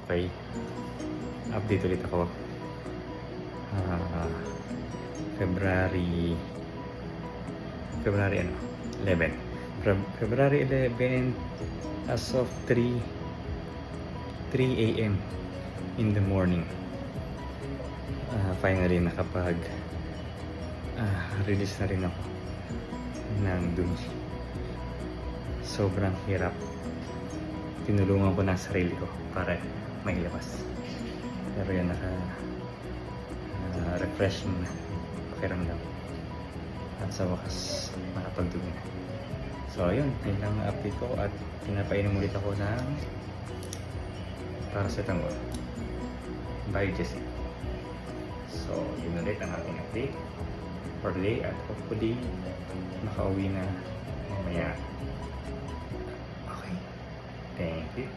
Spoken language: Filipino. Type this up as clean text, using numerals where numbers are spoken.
Okay. Update ulit ako. February 11. February 11 as of 3 a.m. in the morning. Finally nakapag release na rin ako ng dumi. Sobrang hirap. Tinulungan ko na sarili ko para mailabas. Pero yan, refreshing na pakiramdam. At sa wakas, makapagdumi na. So ayun, yun lang ang update ko at pinapainom ulit ako ng paracetamol by Jessie. So yun ulit ang ating update for today at hopefully makauwi na mamaya. Okay, thank you.